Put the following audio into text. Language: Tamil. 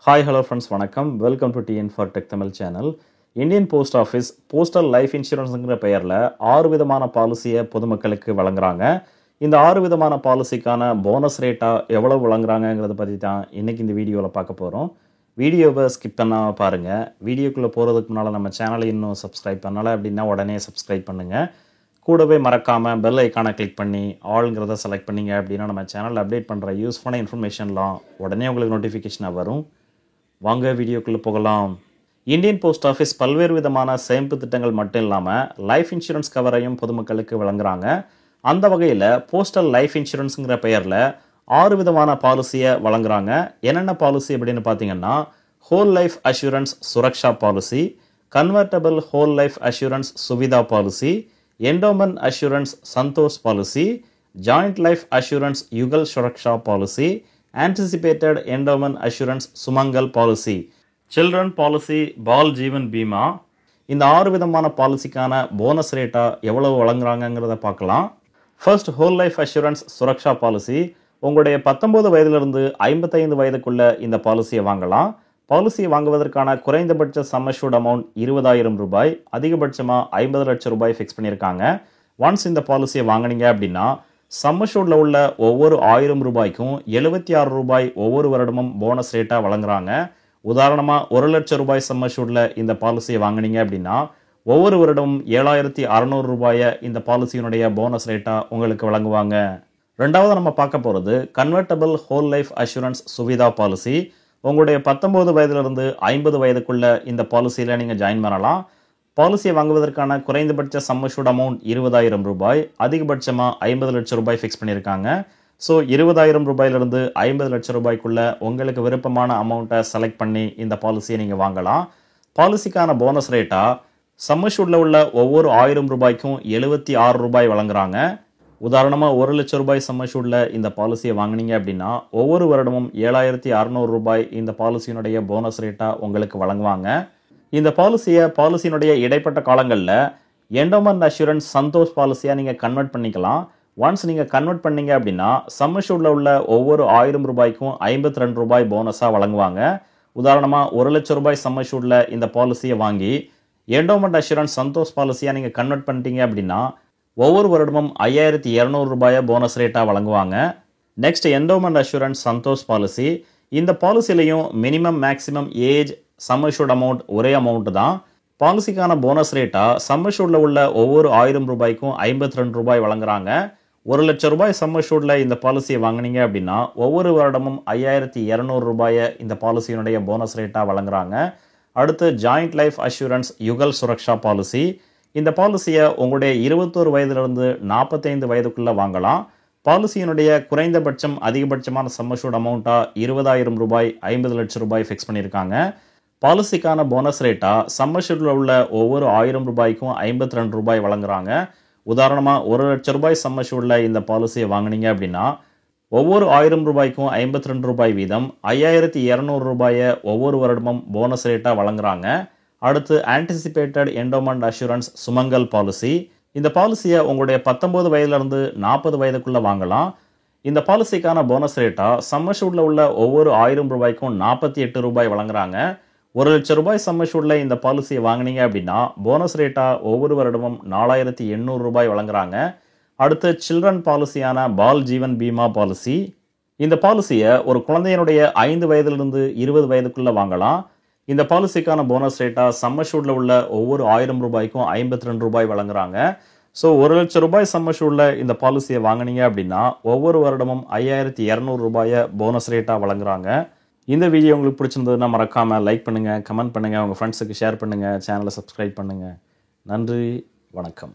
ஹாய் ஹலோ ஃப்ரெண்ட்ஸ் வணக்கம். Welcome to TN for tech Tamil channel. Indian post office postal life இன்சூரன்ஸுங்கிற பெயரில் 6 விதமான பாலிசியை பொதுமக்களுக்கு வழங்குறாங்க. இந்த 6 விதமான பாலிசிக்கான போனஸ் ரேட்டாக எவ்வளோ வழங்குறாங்கங்கிறத பற்றி தான் இன்றைக்கி இந்த வீடியோவில் பார்க்க போகிறோம். வீடியோவை ஸ்கிப் பண்ணாமல் பாருங்கள். வீடியோக்குள்ளே போகிறதுக்கு முன்னால் நம்ம சேனலை இன்னும் சப்ஸ்கிரைப் பண்ணலை அப்படின்னா உடனே சப்ஸ்கிரைப் பண்ணுங்கள். கூடவே மறக்காமல் பெல் ஐக்கானை கிளிக் பண்ணி ஆளுங்கிறத செலக்ட் பண்ணிங்க அப்படின்னா நம்ம சேனலில் அப்டேட் பண்ணுற யூஸ்ஃபுல்லான இன்ஃபர்மேஷன்லாம் உடனே உங்களுக்கு நோட்டிஃபிகேஷனாக வரும். வாங்க வீடியோக்குள்ளே போகலாம். இந்தியன் போஸ்ட் ஆஃபீஸ் பல்வேறு விதமான சேமிப்பு திட்டங்கள் மட்டும் இல்லாமல் லைஃப் இன்சூரன்ஸ் கவரையும் பொதுமக்களுக்கு வழங்குறாங்க. அந்த வகையில் போஸ்டல் லைஃப் இன்சூரன்ஸுங்கிற பெயரில் 6 விதமான பாலிசியை வழங்குறாங்க. என்னென்ன பாலிசி அப்படின்னு பார்த்தீங்கன்னா, whole life assurance Suraksha policy, convertible whole life assurance Suvidha policy, endowment assurance Santosh policy, joint life assurance Yugal Suraksha policy, anticipated endowment assurance Sumangal policy, children policy Bal Jeevan Bima. இந்த 6 விதமான பாலிசிக்கான போனஸ் ரேட்டா எவ்வளவு வழங்குறாங்கிறத பார்க்கலாம். First, whole life assurance Suraksha policy. உங்களுடைய 19 வயதிலிருந்து 55 வயதுக்குள்ள இந்த பாலிசியை வாங்கலாம். பாலிசியை வாங்குவதற்கான குறைந்தபட்ச சம் அஷ்யூர்ட் அமௌண்ட் 20,000 ரூபாய், அதிகபட்சமாக 50 லட்சம் ரூபாய் ஃபிக்ஸ் பண்ணியிருக்காங்க. ஒன்ஸ் இந்த பாலிசியை வாங்கினீங்க அப்படின்னா சம் அஷ்யூர்டில் உள்ள ஒவ்வொரு 1000 ரூபாய்க்கும் 76 ரூபாய் ஒவ்வொரு வருடமும் போனஸ் ரேட்டாக வழங்குறாங்க. உதாரணமாக 1 லட்சம் ரூபாய் சம் அஷ்யூர்டில் இந்த பாலிசியை வாங்கினீங்க அப்படின்னா ஒவ்வொரு வருடமும் 7,600 ரூபாயை இந்த பாலிசியினுடைய போனஸ் ரேட்டாக உங்களுக்கு வழங்குவாங்க. ரெண்டாவது நம்ம பார்க்க போகிறது convertible whole life assurance Suvidha policy. உங்களுடைய 19 வயதிலிருந்து 50 வயதுக்குள்ள இந்த பாலிசியில் நீங்கள் ஜாயின் பண்ணலாம். பாலிசியை வாங்குவதற்கான குறைந்தபட்ச சம் அஷ்யூர்ட் அமௌண்ட் 20,000 ரூபாய், அதிகபட்சமாக 50 லட்சம் ரூபாய் ஃபிக்ஸ் பண்ணியிருக்காங்க. ஸோ 20,000 ரூபாயிலிருந்து 50 லட்சம் ரூபாய்க்குள்ள உங்களுக்கு விருப்பமான அமௌண்ட்டை செலக்ட் பண்ணி இந்த பாலிசியை நீங்கள் வாங்கலாம். பாலிசிக்கான போனஸ் ரேட்டாக சம் அஷ்யூர்டில் உள்ள ஒவ்வொரு 1000 ரூபாய்க்கும் 76 ரூபாய் வழங்குறாங்க. உதாரணமாக 1 லட்சம் ரூபாய் சம் அஷ்யூர்டில் இந்த பாலிசியை வாங்கினீங்க அப்படின்னா ஒவ்வொரு வருடமும் 7,600 ரூபாய் இந்த பாலிசியினுடைய போனஸ் ரேட்டாக உங்களுக்கு வழங்குவாங்க. இந்த பாலிசியினுடைய இடைப்பட்ட காலங்களில் என்டோமென்ட் அஷூரன்ஸ் சந்தோஷ் பாலிசியாக நீங்கள் கன்வெர்ட் பண்ணிக்கலாம். ஒன்ஸ் நீங்கள் கன்வெர்ட் பண்ணீங்க அப்படின்னா சம் அஷ்யூர்டில் உள்ள ஒவ்வொரு 1000 ரூபாய்க்கும் 52 ரூபாய் போனஸாக வழங்குவாங்க. உதாரணமாக 1 லட்சம் ரூபாய் சம் அஷ்யூர்டில் இந்த பாலிசியை வாங்கி என்டோமென்ட் அஷூரன்ஸ் சந்தோஷ் பாலிசியாக நீங்கள் கன்வெர்ட் பண்ணிட்டீங்க அப்படின்னா ஒவ்வொரு வருடமும் 5,200 ரூபாயை போனஸ் ரேட்டாக வழங்குவாங்க. Next, endowment assurance Santosh policy. இந்த பாலிசிலையும் minimum maximum age sum assured amount ஒரே அமௌண்ட் தான். பாலிசிக்கான போனஸ் ரேட்டாக சம் அஷ்யூர்டில் உள்ள ஒவ்வொரு 1000 ரூபாய்க்கும் 52 ரூபாய் வழங்குறாங்க. 1 லட்சம் ரூபாய் சம் அஷ்யூர்டில் இந்த பாலிசியை வாங்கினீங்க அப்படின்னா ஒவ்வொரு வருடமும் 5,200 ரூபாயை இந்த பாலிசியினுடைய போனஸ் ரேட்டாக வழங்குறாங்க. அடுத்து, joint life assurance Yugal Suraksha policy. இந்த பாலிசியை உங்களுடைய 21 வயதிலிருந்து 45 வயதுக்குள்ளே வாங்கலாம். பாலிசியினுடைய குறைந்தபட்சம் அதிகபட்சமான சம் அஷ்யூர்ட் அமௌண்ட்டாக 20,000 ரூபாய், 50 லட்சம் ரூபாய் ஃபிக்ஸ் பண்ணியிருக்காங்க. பாலிசிக்கான போனஸ் ரேட்டாக சம் அஷ்யூர்டில் உள்ள ஒவ்வொரு 1000 ரூபாய்க்கும் 52 ரூபாய் வழங்குறாங்க. உதாரணமாக 1 லட்சம் ரூபாய் சம் அஷ்யூர்டில் இந்த பாலிசியை வாங்கினீங்க அப்படின்னா ஒவ்வொரு 1000 ரூபாய்க்கும் 52 ரூபாய் வீதம் 5,200 ரூபாயை ஒவ்வொரு வருடமும் போனஸ் ரேட்டாக வழங்குறாங்க. அடுத்து, anticipated endowment assurance Sumangali policy. இந்த பாலிசியை உங்களுடைய 19 வயதிலிருந்து 40 வயதுக்குள்ளே வாங்கலாம். இந்த பாலிசிக்கான போனஸ் ரேட்டாக சம் அஷ்யூர்டில் உள்ள ஒவ்வொரு 1000 ரூபாய்க்கும் 48 ரூபாய் வழங்குறாங்க. 1 லட்சம் ரூபாய் சம் அஷ்யூர்டில் இந்த பாலிசியை வாங்கினீங்க அப்படின்னா போனஸ் ரேட்டாக ஒவ்வொரு வருடமும் 4,800 ரூபாய் வழங்குறாங்க. அடுத்து, சில்ட்ரன் பாலிசியான பால் ஜீவன் பீமா பாலிசி. இந்த பாலிசியை ஒரு குழந்தையினுடைய 5 வயதிலிருந்து 20 வயதுக்குள்ளே வாங்கலாம். இந்த பாலிசிக்கான போனஸ் ரேட்டாக சம் அஷ்யூர்டில் உள்ள ஒவ்வொரு 1000 ரூபாய்க்கும் 52 ரூபாய் வழங்குறாங்க. ஸோ 1 லட்சம் ரூபாய் சம் அஷ்யூர்டில் இந்த பாலிசியை வாங்கினீங்க அப்படின்னா ஒவ்வொரு வருடமும் 5,200 ரூபாயை போனஸ் ரேட்டாக வழங்குறாங்க. இந்த வீடியோ உங்களுக்கு பிடிச்சிருந்ததுன்னா மறக்காமல் லைக் பண்ணுங்கள், கமெண்ட் பண்ணுங்கள், உங்கள் ஃப்ரெண்ட்ஸுக்கு ஷேர் பண்ணுங்கள், சேனலை சப்ஸ்கிரைப் பண்ணுங்கள். நன்றி, வணக்கம்.